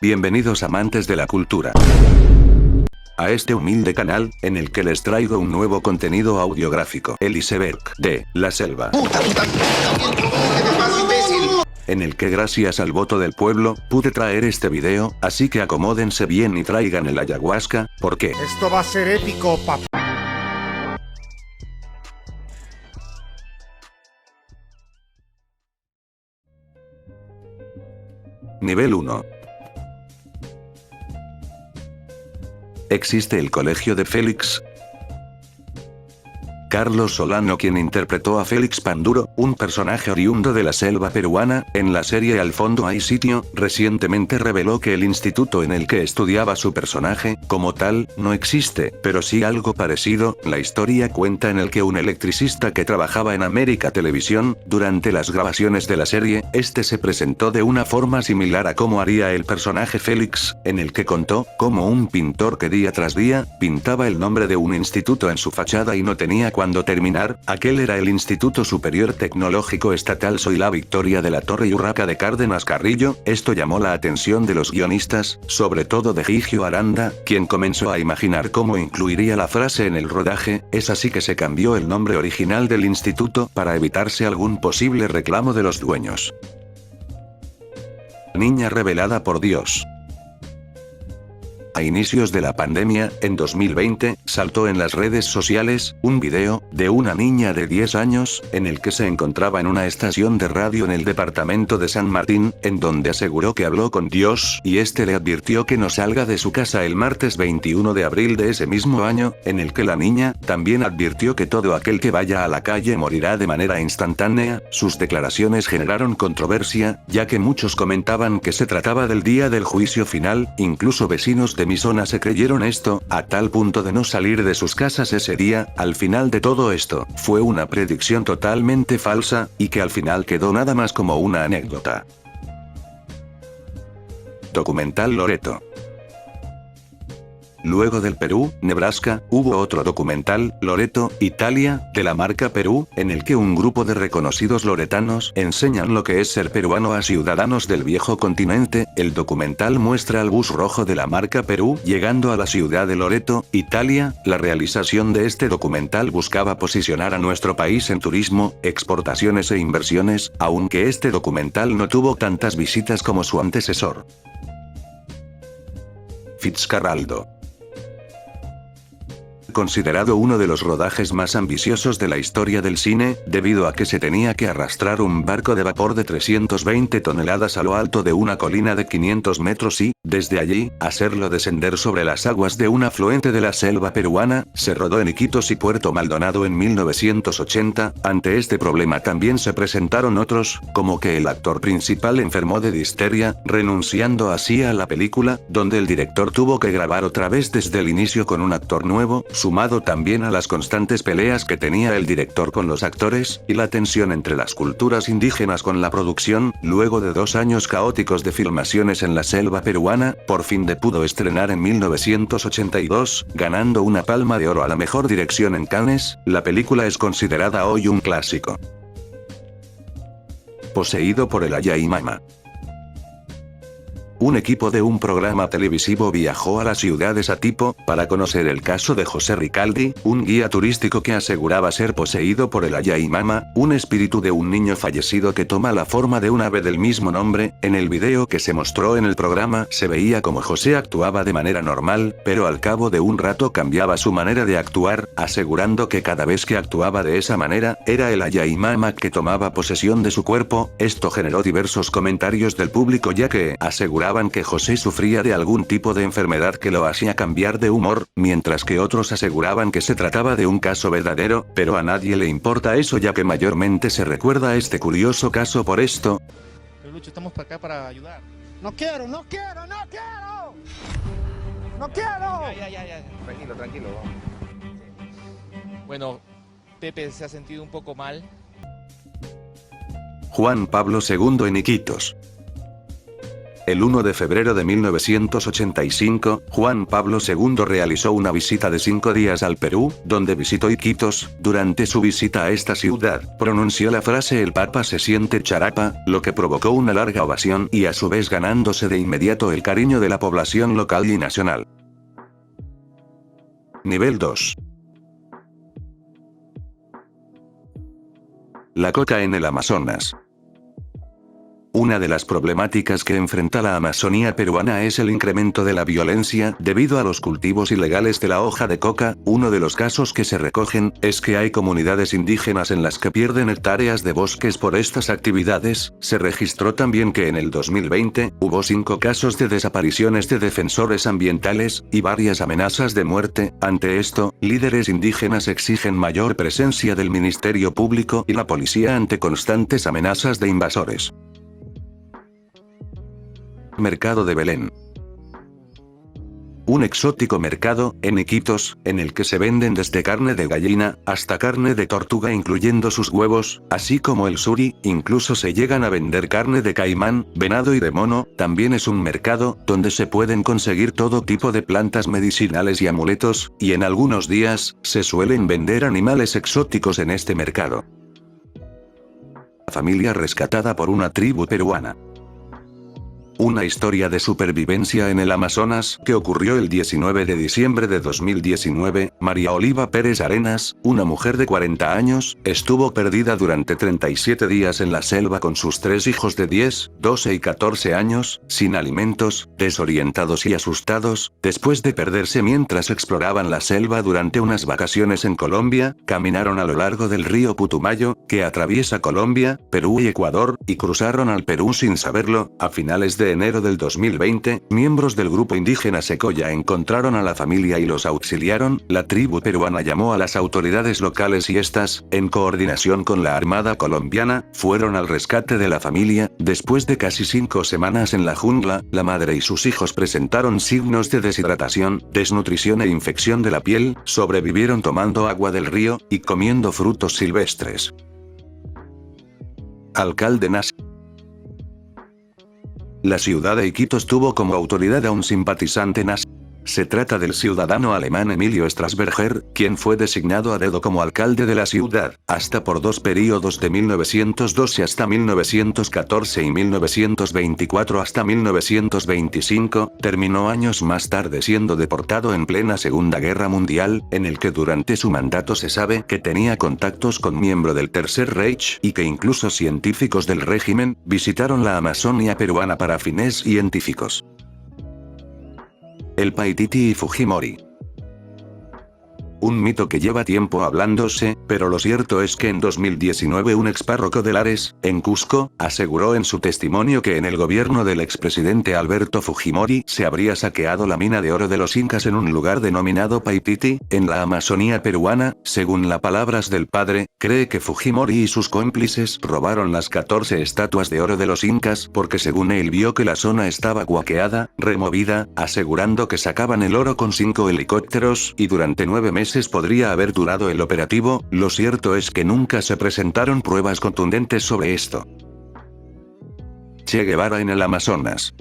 Bienvenidos amantes de la cultura a este humilde canal, en el que les traigo un nuevo contenido audiográfico. El iceberg de La Selva. En el que gracias al voto del pueblo, pude traer este video, así que acomódense bien y traigan el ayahuasca, porque esto va a ser épico, papá. Nivel 1. Existe el colegio de Félix Carlos Solano, quien interpretó a Félix Panduro, un personaje oriundo de la selva peruana, en la serie Al fondo hay sitio. Recientemente reveló que el instituto en el que estudiaba su personaje, como tal, no existe, pero sí algo parecido. La historia cuenta en el que un electricista que trabajaba en América Televisión, durante las grabaciones de la serie, se presentó de una forma similar a cómo haría el personaje Félix, en el que contó cómo un pintor que día tras día, pintaba el nombre de un instituto en su fachada y no tenía cuando terminar. Aquel era el Instituto Superior Tecnológico Estatal Soy la Victoria de la Torre y Urraca de Cárdenas Carrillo. Esto llamó la atención de los guionistas, sobre todo de Gigio Aranda, quien comenzó a imaginar cómo incluiría la frase en el rodaje. Es así que se cambió el nombre original del instituto, para evitarse algún posible reclamo de los dueños. Niña revelada por Dios. A inicios de la pandemia, en 2020, saltó en las redes sociales un video de una niña de 10 años, en el que se encontraba en una estación de radio en el departamento de San Martín, en donde aseguró que habló con Dios, y le advirtió que no salga de su casa el martes 21 de abril de ese mismo año, en el que la niña también advirtió que todo aquel que vaya a la calle morirá de manera instantánea. Sus declaraciones generaron controversia, ya que muchos comentaban que se trataba del día del juicio final. Incluso vecinos de mi zona se creyeron esto, a tal punto de no salir de sus casas ese día. Al final de todo esto, fue una predicción totalmente falsa, y que al final quedó nada más como una anécdota. Documental Loreto. Luego del Perú, Nebraska, hubo otro documental, Loreto, Italia, de la marca Perú, en el que un grupo de reconocidos loretanos enseñan lo que es ser peruano a ciudadanos del viejo continente. El documental muestra al bus rojo de la marca Perú llegando a la ciudad de Loreto, Italia. La realización de este documental buscaba posicionar a nuestro país en turismo, exportaciones e inversiones, aunque este documental no tuvo tantas visitas como su antecesor. Fitzcarraldo. Considerado uno de los rodajes más ambiciosos de la historia del cine, debido a que se tenía que arrastrar un barco de vapor de 320 toneladas a lo alto de una colina de 500 metros y, desde allí, hacerlo descender sobre las aguas de un afluente de la selva peruana. Se rodó en Iquitos y Puerto Maldonado en 1980. Ante este problema también se presentaron otros, como que el actor principal enfermó de difteria, renunciando así a la película, donde el director tuvo que grabar otra vez desde el inicio con un actor nuevo, sumado también a las constantes peleas que tenía el director con los actores, y la tensión entre las culturas indígenas con la producción. Luego de 2 años caóticos de filmaciones en la selva peruana, por fin pudo estrenar en 1982, ganando una Palma de Oro a la mejor dirección en Cannes. La película es considerada hoy un clásico. Poseído por el Ayaimama. Un equipo de un programa televisivo viajó a la ciudad de Satipo, para conocer el caso de José Ricaldi, un guía turístico que aseguraba ser poseído por el Ayaimama, un espíritu de un niño fallecido que toma la forma de un ave del mismo nombre. En el video que se mostró en el programa, se veía como José actuaba de manera normal, pero al cabo de un rato cambiaba su manera de actuar, asegurando que cada vez que actuaba de esa manera, era el Ayaimama que tomaba posesión de su cuerpo. Esto generó diversos comentarios del público, ya que aseguraban que José sufría de algún tipo de enfermedad que lo hacía cambiar de humor, mientras que otros aseguraban que se trataba de un caso verdadero, pero a nadie le importa eso, ya que mayormente se recuerda este curioso caso por esto. Pero Lucho, estamos acá para ayudar. No quiero, no quiero, no quiero. No quiero. Ya. Tranquilo, vamos. Bueno, Pepe se ha sentido un poco mal. Juan Pablo II en Iquitos. El 1 de febrero de 1985, Juan Pablo II realizó una visita de 5 días al Perú, donde visitó Iquitos. Durante su visita a esta ciudad, pronunció la frase "el Papa se siente charapa", lo que provocó una larga ovación y a su vez ganándose de inmediato el cariño de la población local y nacional. Nivel 2. La coca en el Amazonas. Una de las problemáticas que enfrenta la Amazonía peruana es el incremento de la violencia debido a los cultivos ilegales de la hoja de coca. Uno de los casos que se recogen es que hay comunidades indígenas en las que pierden hectáreas de bosques por estas actividades. Se registró también que en el 2020 hubo 5 casos de desapariciones de defensores ambientales y varias amenazas de muerte. Ante esto, líderes indígenas exigen mayor presencia del Ministerio Público y la policía ante constantes amenazas de invasores. Mercado de Belén. Un exótico mercado, en Iquitos, en el que se venden desde carne de gallina, hasta carne de tortuga incluyendo sus huevos, así como el suri, incluso se llegan a vender carne de caimán, venado y de mono. También es un mercado, donde se pueden conseguir todo tipo de plantas medicinales y amuletos, y en algunos días, se suelen vender animales exóticos en este mercado. Familia rescatada por una tribu peruana. Una historia de supervivencia en el Amazonas que ocurrió el 19 de diciembre de 2019, María Oliva Pérez Arenas, una mujer de 40 años, estuvo perdida durante 37 días en la selva con sus 3 hijos de 10, 12 y 14 años, sin alimentos, desorientados y asustados, después de perderse mientras exploraban la selva durante unas vacaciones en Colombia. Caminaron a lo largo del río Putumayo, que atraviesa Colombia, Perú y Ecuador, y cruzaron al Perú sin saberlo. A finales de enero del 2020, miembros del grupo indígena Secoya encontraron a la familia y los auxiliaron. La tribu peruana llamó a las autoridades locales y estas, en coordinación con la Armada colombiana, fueron al rescate de la familia. Después de casi 5 semanas en la jungla, la madre y sus hijos presentaron signos de deshidratación, desnutrición e infección de la piel. Sobrevivieron tomando agua del río y comiendo frutos silvestres. Alcalde nazi. La ciudad de Iquitos tuvo como autoridad a un simpatizante nazi. Se trata del ciudadano alemán Emilio Strasberger, quien fue designado a dedo como alcalde de la ciudad, hasta por 2 períodos de 1912 hasta 1914 y 1924 hasta 1925, terminó años más tarde siendo deportado en plena Segunda Guerra Mundial, en el que durante su mandato se sabe que tenía contactos con miembros del Tercer Reich y que incluso científicos del régimen visitaron la Amazonia peruana para fines científicos. El Paititi y Fujimori. Un mito que lleva tiempo hablándose, pero lo cierto es que en 2019 un expárroco de Lares, en Cusco, aseguró en su testimonio que en el gobierno del expresidente Alberto Fujimori se habría saqueado la mina de oro de los incas en un lugar denominado Paititi, en la Amazonía peruana. Según las palabras del padre, cree que Fujimori y sus cómplices robaron las 14 estatuas de oro de los incas porque según él vio que la zona estaba guaqueada, removida, asegurando que sacaban el oro con 5 helicópteros y durante 9 meses podría haber durado el operativo. Lo cierto es que nunca se presentaron pruebas contundentes sobre esto. Che Guevara en el Amazonas.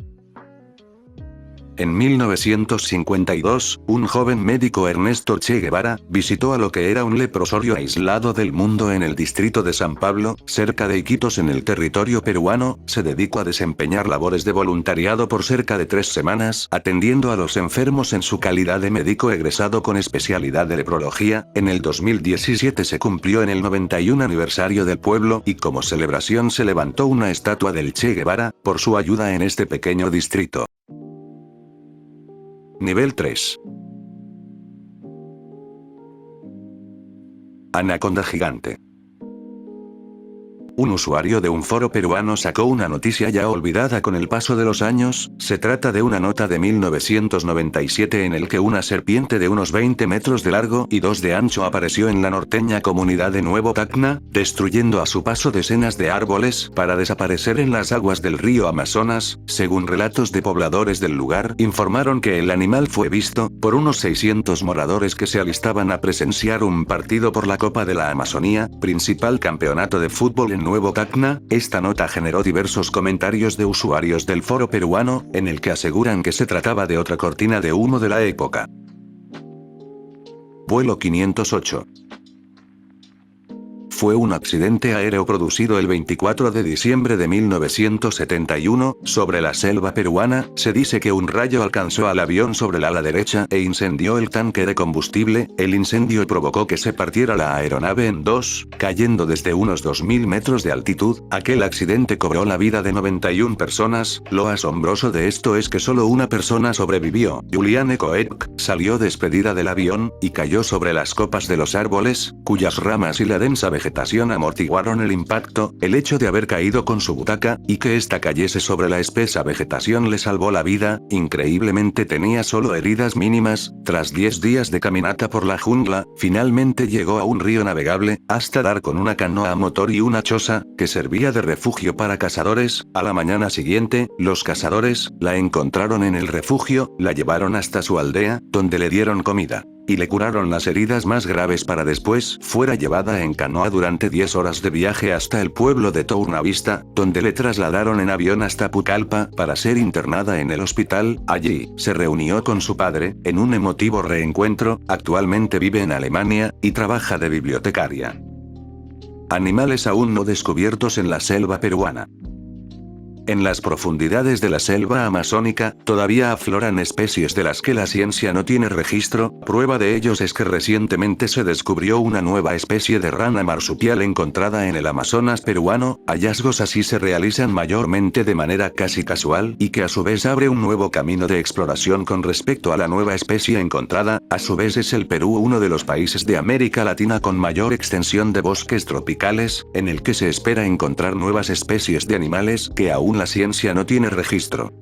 En 1952, un joven médico Ernesto Che Guevara, visitó a lo que era un leprosorio aislado del mundo en el distrito de San Pablo, cerca de Iquitos en el territorio peruano. Se dedicó a desempeñar labores de voluntariado por cerca de 3 semanas, atendiendo a los enfermos en su calidad de médico egresado con especialidad de leprología. En el 2017 se cumplió en el 91 aniversario del pueblo y como celebración se levantó una estatua del Che Guevara, por su ayuda en este pequeño distrito. Nivel 3. Anaconda gigante. Un usuario de un foro peruano sacó una noticia ya olvidada con el paso de los años. Se trata de una nota de 1997 en el que una serpiente de unos 20 metros de largo y 2 de ancho apareció en la norteña comunidad de Nuevo Tacna, destruyendo a su paso decenas de árboles para desaparecer en las aguas del río Amazonas. Según relatos de pobladores del lugar, informaron que el animal fue visto por unos 600 moradores que se alistaban a presenciar un partido por la Copa de la Amazonía, principal campeonato de fútbol en nuevo Tacna, esta nota generó diversos comentarios de usuarios del foro peruano, en el que aseguran que se trataba de otra cortina de humo de la época. Vuelo 508. Fue un accidente aéreo producido el 24 de diciembre de 1971, sobre la selva peruana. Se dice que un rayo alcanzó al avión sobre el ala derecha e incendió el tanque de combustible. El incendio provocó que se partiera la aeronave en dos, cayendo desde unos 2000 metros de altitud. Aquel accidente cobró la vida de 91 personas. Lo asombroso de esto es que solo una persona sobrevivió. Juliane Coeck salió despedida del avión, y cayó sobre las copas de los árboles, cuyas ramas y la densa vegetación amortiguaron el impacto. El hecho de haber caído con su butaca, y que ésta cayese sobre la espesa vegetación le salvó la vida. Increíblemente tenía solo heridas mínimas. Tras 10 días de caminata por la jungla, finalmente llegó a un río navegable, hasta dar con una canoa a motor y una choza, que servía de refugio para cazadores. A la mañana siguiente, los cazadores la encontraron en el refugio, la llevaron hasta su aldea, donde le dieron comida y le curaron las heridas más graves para después fuera llevada en canoa durante 10 horas de viaje hasta el pueblo de Tournavista, donde le trasladaron en avión hasta Pucallpa para ser internada en el hospital. Allí, se reunió con su padre, en un emotivo reencuentro. Actualmente vive en Alemania, y trabaja de bibliotecaria. Animales aún no descubiertos en la selva peruana. En las profundidades de la selva amazónica, todavía afloran especies de las que la ciencia no tiene registro. Prueba de ellos es que recientemente se descubrió una nueva especie de rana marsupial encontrada en el Amazonas peruano. Hallazgos así se realizan mayormente de manera casi casual, y que a su vez abre un nuevo camino de exploración con respecto a la nueva especie encontrada. A su vez es el Perú uno de los países de América Latina con mayor extensión de bosques tropicales, en el que se espera encontrar nuevas especies de animales que aún la ciencia no tiene registro.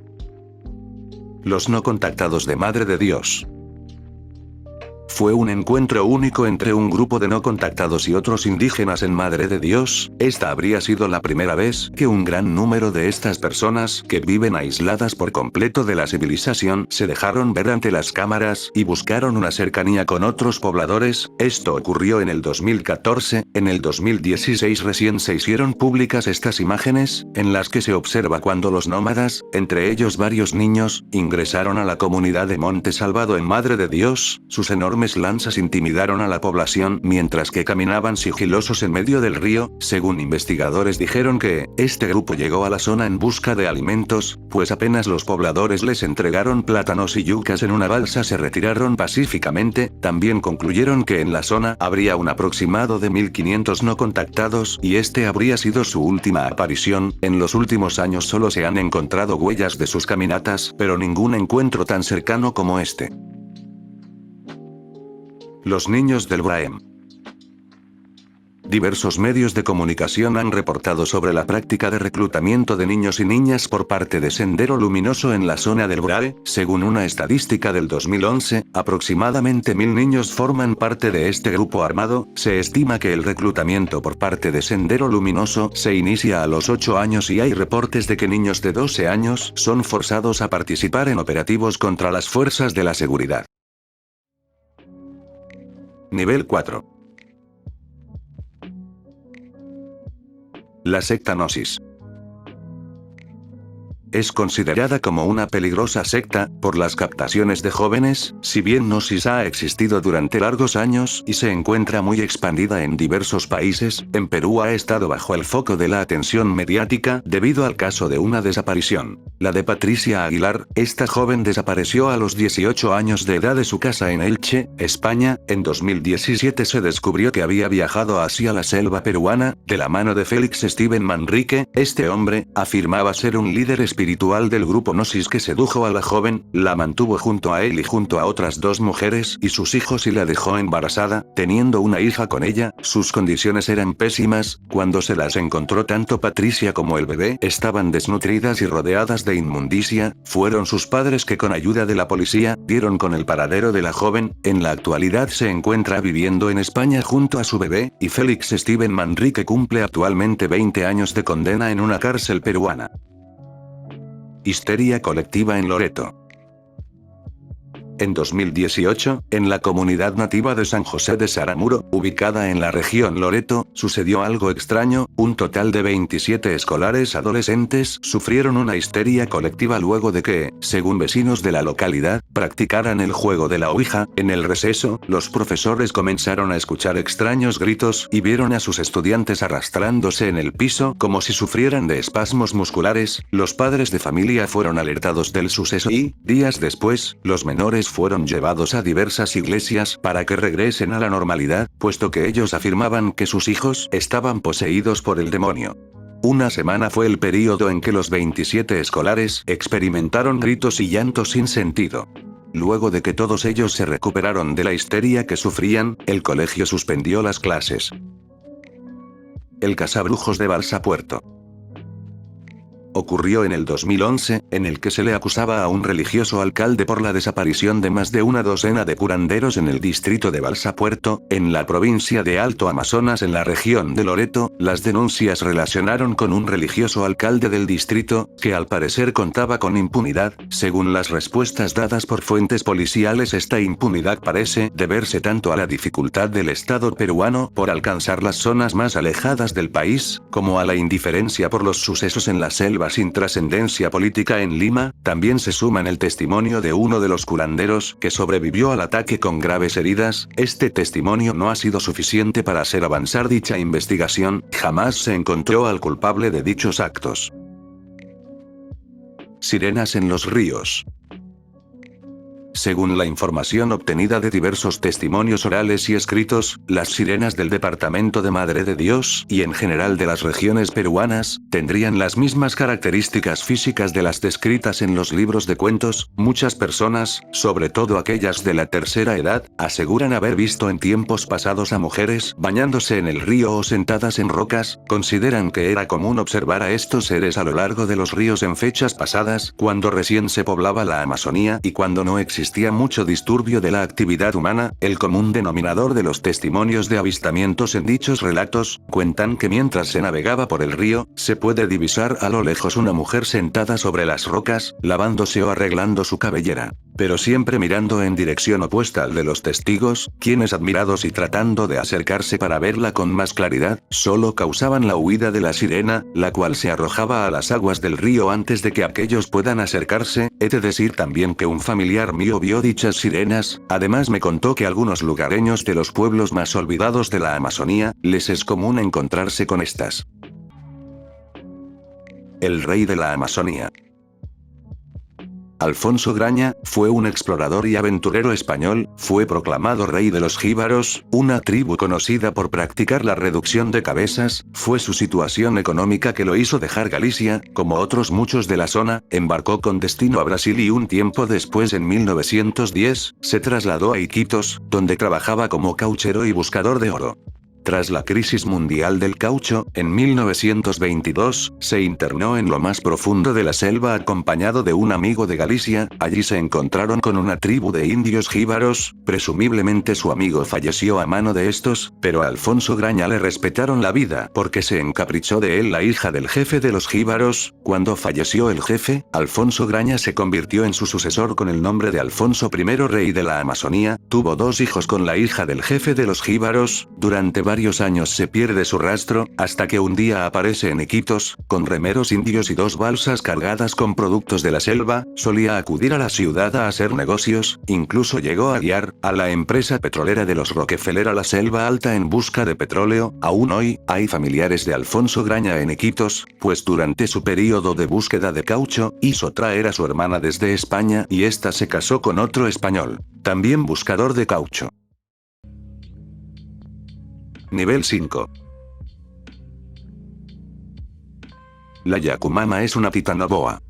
Los no contactados de Madre de Dios. Fue un encuentro único entre un grupo de no contactados y otros indígenas en Madre de Dios. Esta habría sido la primera vez que un gran número de estas personas, que viven aisladas por completo de la civilización, se dejaron ver ante las cámaras y buscaron una cercanía con otros pobladores. Esto ocurrió en el 2014. En el 2016 recién se hicieron públicas estas imágenes, en las que se observa cuando los nómadas, entre ellos varios niños, ingresaron a la comunidad de Monte Salvado en Madre de Dios. Sus enormes lanzas intimidaron a la población mientras que caminaban sigilosos en medio del río. Según investigadores dijeron que este grupo llegó a la zona en busca de alimentos, pues apenas los pobladores les entregaron plátanos y yucas en una balsa se retiraron pacíficamente. También concluyeron que en la zona habría un aproximado de 1500 no contactados, y este habría sido su última aparición. En los últimos años solo se han encontrado huellas de sus caminatas, pero ningún encuentro tan cercano como este. Los niños del Braem. Diversos medios de comunicación han reportado sobre la práctica de reclutamiento de niños y niñas por parte de Sendero Luminoso en la zona del Brae. Según una estadística del 2011, aproximadamente 1000 niños forman parte de este grupo armado. Se estima que el reclutamiento por parte de Sendero Luminoso se inicia a los 8 años y hay reportes de que niños de 12 años son forzados a participar en operativos contra las fuerzas de la seguridad. Nivel 4. La secta Gnosis. Es considerada como una peligrosa secta, por las captaciones de jóvenes. Si bien Gnosis ha existido durante largos años y se encuentra muy expandida en diversos países, en Perú ha estado bajo el foco de la atención mediática debido al caso de una desaparición. La de Patricia Aguilar. Esta joven desapareció a los 18 años de edad de su casa en Elche, España. En 2017 se descubrió que había viajado hacia la selva peruana, de la mano de Félix Steven Manrique. Este hombre afirmaba ser un líder espiritual del grupo Gnosis que sedujo a la joven, la mantuvo junto a él y junto a otras 2 mujeres y sus hijos y la dejó embarazada, teniendo una hija con ella. Sus condiciones eran pésimas. Cuando se las encontró, tanto Patricia como el bebé estaban desnutridas y rodeadas de inmundicia. Fueron sus padres que con ayuda de la policía, dieron con el paradero de la joven. En la actualidad se encuentra viviendo en España junto a su bebé, y Félix Steven Manrique cumple actualmente 20 años de condena en una cárcel peruana. Histeria colectiva en Loreto. En 2018, en la comunidad nativa de San José de Saramuro, ubicada en la región Loreto, sucedió algo extraño. Un total de 27 escolares adolescentes sufrieron una histeria colectiva luego de que, según vecinos de la localidad, practicaran el juego de la ouija. En el receso, los profesores comenzaron a escuchar extraños gritos y vieron a sus estudiantes arrastrándose en el piso como si sufrieran de espasmos musculares. Los padres de familia fueron alertados del suceso y, días después, los menores fueron llevados a diversas iglesias para que regresen a la normalidad, puesto que ellos afirmaban que sus hijos estaban poseídos por el demonio. Una semana fue el período en que los 27 escolares experimentaron gritos y llantos sin sentido. Luego de que todos ellos se recuperaron de la histeria que sufrían, el colegio suspendió las clases. El cazabrujos de Balsapuerto. Ocurrió en el 2011, en el que se le acusaba a un religioso alcalde por la desaparición de más de una docena de curanderos en el distrito de Balsapuerto, en la provincia de Alto Amazonas en la región de Loreto. Las denuncias relacionaron con un religioso alcalde del distrito, que al parecer contaba con impunidad. Según las respuestas dadas por fuentes policiales, esta impunidad parece deberse tanto a la dificultad del Estado peruano por alcanzar las zonas más alejadas del país, como a la indiferencia por los sucesos en la selva sin trascendencia política en Lima. También se suma el testimonio de uno de los curanderos que sobrevivió al ataque con graves heridas. Este testimonio no ha sido suficiente para hacer avanzar dicha investigación. Jamás se encontró al culpable de dichos actos. Sirenas en los ríos. Según la información obtenida de diversos testimonios orales y escritos, las sirenas del departamento de Madre de Dios, y en general de las regiones peruanas, tendrían las mismas características físicas de las descritas en los libros de cuentos. Muchas personas, sobre todo aquellas de la tercera edad, aseguran haber visto en tiempos pasados a mujeres bañándose en el río o sentadas en rocas. Consideran que era común observar a estos seres a lo largo de los ríos en fechas pasadas, cuando recién se poblaba la Amazonía y cuando no existía mucho disturbio de la actividad humana. El común denominador de los testimonios de avistamientos en dichos relatos, cuentan que mientras se navegaba por el río, se puede divisar a lo lejos una mujer sentada sobre las rocas, lavándose o arreglando su cabellera, pero siempre mirando en dirección opuesta al de los testigos, quienes, admirados y tratando de acercarse para verla con más claridad, solo causaban la huida de la sirena, la cual se arrojaba a las aguas del río antes de que aquellos puedan acercarse. He de decir también que un familiar mío vio dichas sirenas. Además me contó que algunos lugareños de los pueblos más olvidados de la Amazonía, les es común encontrarse con estas. El rey de la Amazonía. Alfonso Graña, fue un explorador y aventurero español. Fue proclamado rey de los jíbaros, una tribu conocida por practicar la reducción de cabezas. Fue su situación económica que lo hizo dejar Galicia, como otros muchos de la zona. Embarcó con destino a Brasil y un tiempo después, en 1910, se trasladó a Iquitos, donde trabajaba como cauchero y buscador de oro. Tras la crisis mundial del caucho, en 1922, se internó en lo más profundo de la selva acompañado de un amigo de Galicia. Allí se encontraron con una tribu de indios jíbaros. Presumiblemente su amigo falleció a mano de estos, pero a Alfonso Graña le respetaron la vida porque se encaprichó de él la hija del jefe de los jíbaros. Cuando falleció el jefe, Alfonso Graña se convirtió en su sucesor con el nombre de Alfonso I, rey de la Amazonía. Tuvo 2 hijos con la hija del jefe de los jíbaros. Durante varios años se pierde su rastro, hasta que un día aparece en Iquitos, con remeros indios y 2 balsas cargadas con productos de la selva. Solía acudir a la ciudad a hacer negocios, incluso llegó a guiar a la empresa petrolera de los Rockefeller a la selva alta en busca de petróleo. Aún hoy, hay familiares de Alfonso Graña en Iquitos, pues durante su período de búsqueda de caucho, hizo traer a su hermana desde España y ésta se casó con otro español, también buscador de caucho. Nivel 5. La Yakumama es una titanoboa.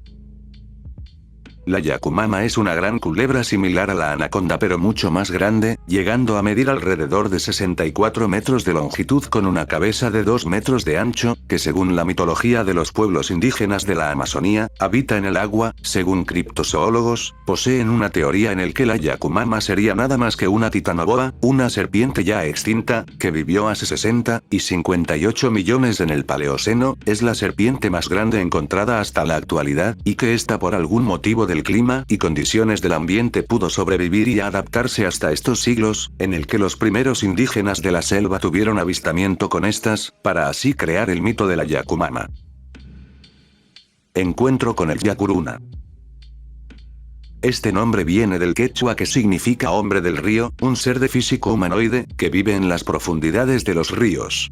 La Yakumama es una gran culebra similar a la anaconda pero mucho más grande, llegando a medir alrededor de 64 metros de longitud con una cabeza de 2 metros de ancho, que según la mitología de los pueblos indígenas de la Amazonía, habita en el agua. Según criptozoólogos, poseen una teoría en el que la Yakumama sería nada más que una titanoboa, una serpiente ya extinta, que vivió hace 60 y 58 millones en el Paleoceno. Es la serpiente más grande encontrada hasta la actualidad, y que esta por algún motivo de el clima y condiciones del ambiente pudo sobrevivir y adaptarse hasta estos siglos, en el que los primeros indígenas de la selva tuvieron avistamiento con estas, para así crear el mito de la Yakumama. Encuentro con el Yakuruna. Este nombre viene del quechua que significa hombre del río, un ser de físico humanoide, que vive en las profundidades de los ríos.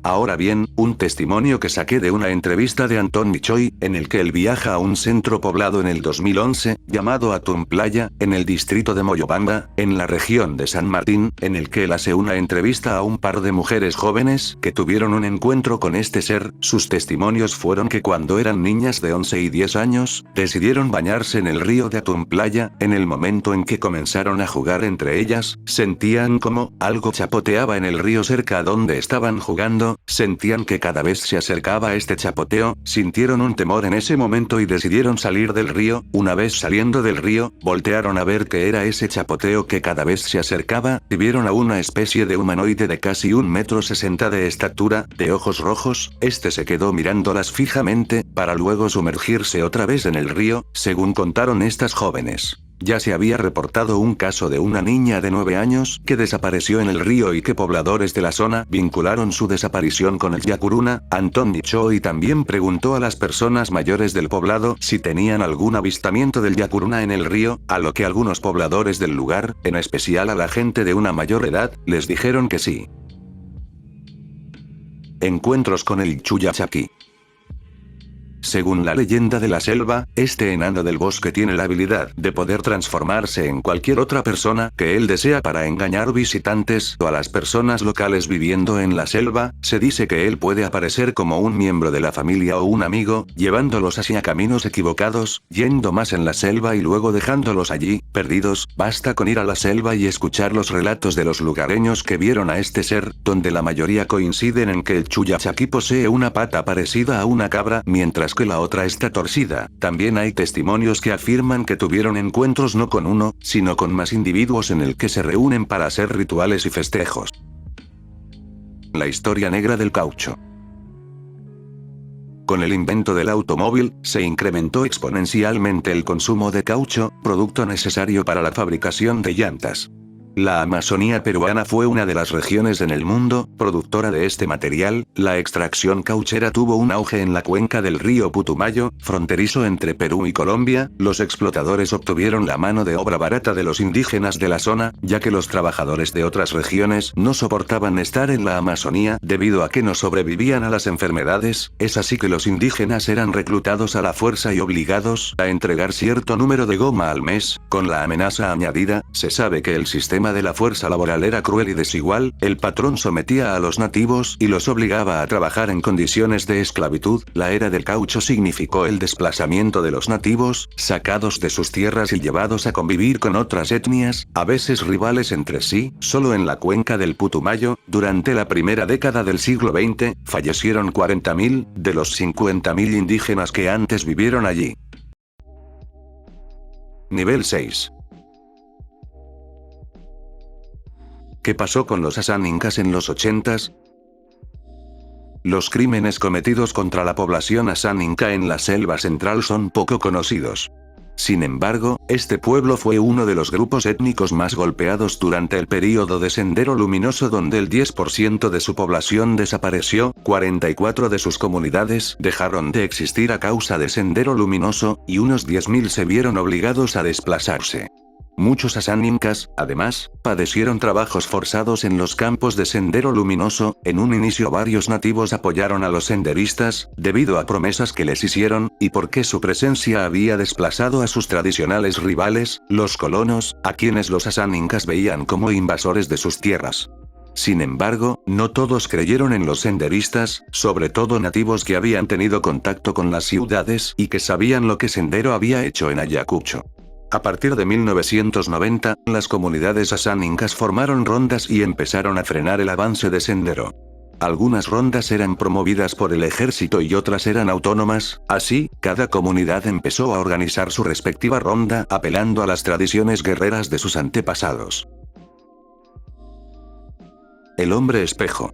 Ahora bien, un testimonio que saqué de una entrevista de Antón Michoy, en el que él viaja a un centro poblado en el 2011, llamado Atumplaya, en el distrito de Moyobamba, en la región de San Martín, en el que él hace una entrevista a un par de mujeres jóvenes que tuvieron un encuentro con este ser. Sus testimonios fueron que cuando eran niñas de 11 y 10 años, decidieron bañarse en el río de Atumplaya. En el momento en que comenzaron a jugar entre ellas, sentían como algo chapoteaba en el río cerca donde estaban jugando. Sentían que cada vez se acercaba este chapoteo, sintieron un temor en ese momento y decidieron salir del río. Una vez saliendo del río, voltearon a ver qué era ese chapoteo que cada vez se acercaba, y vieron a una especie de humanoide de casi 1,60 m de estatura, de ojos rojos. Este se quedó mirándolas fijamente, para luego sumergirse otra vez en el río, según contaron estas jóvenes. Ya se había reportado un caso de una niña de 9 años que desapareció en el río y que pobladores de la zona vincularon su desaparición con el Yakuruna. Antón Michoy también preguntó a las personas mayores del poblado si tenían algún avistamiento del Yakuruna en el río, a lo que algunos pobladores del lugar, en especial a la gente de una mayor edad, les dijeron que sí. Encuentros con el Chuyachaki. Según la leyenda de la selva, este enano del bosque tiene la habilidad de poder transformarse en cualquier otra persona que él desea para engañar visitantes o a las personas locales viviendo en la selva. Se dice que él puede aparecer como un miembro de la familia o un amigo, llevándolos hacia caminos equivocados, yendo más en la selva y luego dejándolos allí, perdidos. Basta con ir a la selva y escuchar los relatos de los lugareños que vieron a este ser, donde la mayoría coinciden en que el Chuyachaki posee una pata parecida a una cabra, mientras que la otra está torcida. También hay testimonios que afirman que tuvieron encuentros no con uno, sino con más individuos en el que se reúnen para hacer rituales y festejos. La historia negra del caucho. Con el invento del automóvil, se incrementó exponencialmente el consumo de caucho, producto necesario para la fabricación de llantas. La Amazonía peruana fue una de las regiones en el mundo productora de este material. La extracción cauchera tuvo un auge en la cuenca del río Putumayo, fronterizo entre Perú y Colombia. Los explotadores obtuvieron la mano de obra barata de los indígenas de la zona, ya que los trabajadores de otras regiones no soportaban estar en la Amazonía debido a que no sobrevivían a las enfermedades. Es así que los indígenas eran reclutados a la fuerza y obligados a entregar cierto número de goma al mes, con la amenaza añadida. Se sabe que el sistema de la fuerza laboral era cruel y desigual. El patrón sometía a los nativos y los obligaba a trabajar en condiciones de esclavitud. La era del caucho significó el desplazamiento de los nativos, sacados de sus tierras y llevados a convivir con otras etnias, a veces rivales entre sí. Solo en la cuenca del Putumayo, durante la primera década del siglo XX, fallecieron 40.000 de los 50.000 indígenas que antes vivieron allí. Nivel 6. ¿Qué pasó con los asánincas en los 80s? Los crímenes cometidos contra la población asáninca en la selva central son poco conocidos. Sin embargo, este pueblo fue uno de los grupos étnicos más golpeados durante el período de Sendero Luminoso, donde el 10% de su población desapareció, 44 de sus comunidades dejaron de existir a causa de Sendero Luminoso, y unos 10.000 se vieron obligados a desplazarse. Muchos asánincas, además, padecieron trabajos forzados en los campos de Sendero Luminoso. En un inicio varios nativos apoyaron a los senderistas, debido a promesas que les hicieron, y porque su presencia había desplazado a sus tradicionales rivales, los colonos, a quienes los asánincas veían como invasores de sus tierras. Sin embargo, no todos creyeron en los senderistas, sobre todo nativos que habían tenido contacto con las ciudades y que sabían lo que Sendero había hecho en Ayacucho. A partir de 1990, las comunidades asánincas formaron rondas y empezaron a frenar el avance de Sendero. Algunas rondas eran promovidas por el ejército y otras eran autónomas. Así, cada comunidad empezó a organizar su respectiva ronda, apelando a las tradiciones guerreras de sus antepasados. El hombre espejo.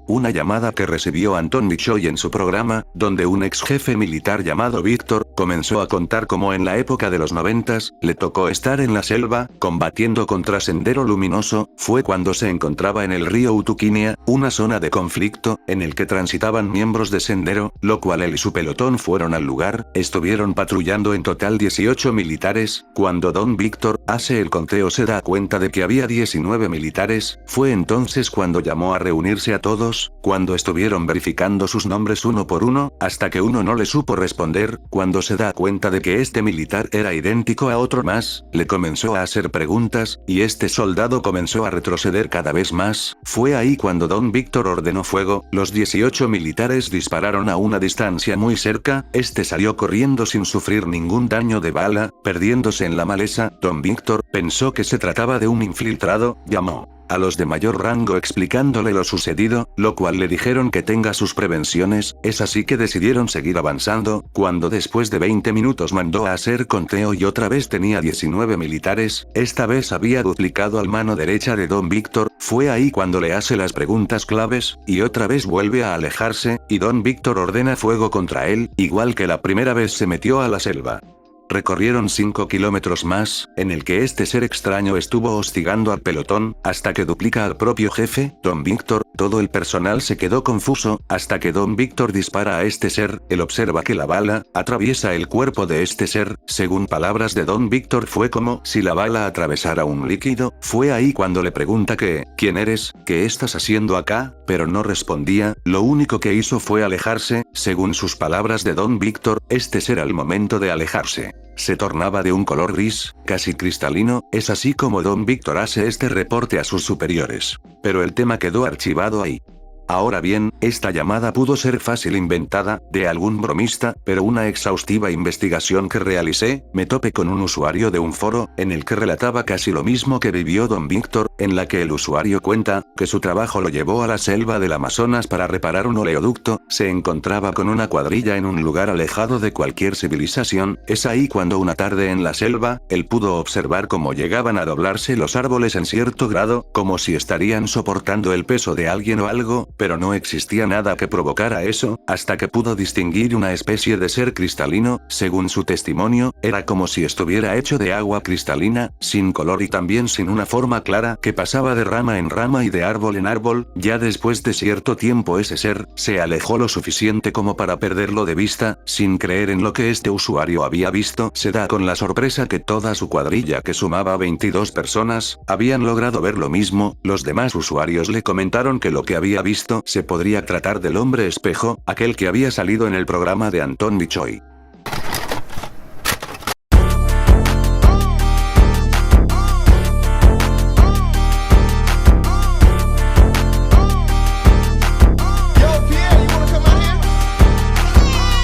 Una llamada que recibió Antón Michoy en su programa, donde un ex jefe militar llamado Víctor Comenzó a contar cómo en la época de los 90s, le tocó estar en la selva, combatiendo contra Sendero Luminoso, fue cuando se encontraba en el río Utuquinia, una zona de conflicto, en el que transitaban miembros de Sendero, lo cual él y su pelotón fueron al lugar, estuvieron patrullando en total 18 militares, cuando Don Víctor hace el conteo se da cuenta de que había 19 militares, fue entonces cuando llamó a reunirse a todos, cuando estuvieron verificando sus nombres uno por uno, hasta que uno no le supo responder, cuando se da cuenta de que este militar era idéntico a otro más, le comenzó a hacer preguntas, y este soldado comenzó a retroceder cada vez más, fue ahí cuando Don Víctor ordenó fuego, los 18 militares dispararon a una distancia muy cerca, este salió corriendo sin sufrir ningún daño de bala, perdiéndose en la maleza, Don Víctor pensó que se trataba de un infiltrado, llamó a los de mayor rango explicándole lo sucedido, lo cual le dijeron que tenga sus prevenciones, es así que decidieron seguir avanzando, cuando después de 20 minutos mandó a hacer conteo y otra vez tenía 19 militares, esta vez había duplicado al mano derecha de Don Víctor, fue ahí cuando le hace las preguntas claves, y otra vez vuelve a alejarse, y Don Víctor ordena fuego contra él, igual que la primera vez se metió a la selva. Recorrieron 5 kilómetros más, en el que este ser extraño estuvo hostigando al pelotón, hasta que duplica al propio jefe, Don Víctor, todo el personal se quedó confuso, hasta que Don Víctor dispara a este ser, él observa que la bala, atraviesa el cuerpo de este ser, según palabras de Don Víctor fue como si la bala atravesara un líquido, fue ahí cuando le pregunta ¿quién eres? ¿Qué estás haciendo acá? Pero no respondía, lo único que hizo fue alejarse, según sus palabras de Don Víctor, este ser al momento de alejarse se tornaba de un color gris, casi cristalino, es así como Don Víctor hace este reporte a sus superiores. Pero el tema quedó archivado ahí. Ahora bien, esta llamada pudo ser fácil inventada, de algún bromista, pero una exhaustiva investigación que realicé, me topé con un usuario de un foro, en el que relataba casi lo mismo que vivió Don Víctor, en la que el usuario cuenta, que su trabajo lo llevó a la selva del Amazonas para reparar un oleoducto, se encontraba con una cuadrilla en un lugar alejado de cualquier civilización, es ahí cuando una tarde en la selva, él pudo observar cómo llegaban a doblarse los árboles en cierto grado, como si estarían soportando el peso de alguien o algo, pero no existía nada que provocara eso, hasta que pudo distinguir una especie de ser cristalino, según su testimonio, era como si estuviera hecho de agua cristalina, sin color y también sin una forma clara, que pasaba de rama en rama y de árbol en árbol, ya después de cierto tiempo ese ser, se alejó lo suficiente como para perderlo de vista, sin creer en lo que este usuario había visto, se da con la sorpresa que toda su cuadrilla que sumaba 22 personas, habían logrado ver lo mismo, los demás usuarios le comentaron que lo que había visto se podría tratar del hombre espejo, aquel que había salido en el programa de Anton Bichoy.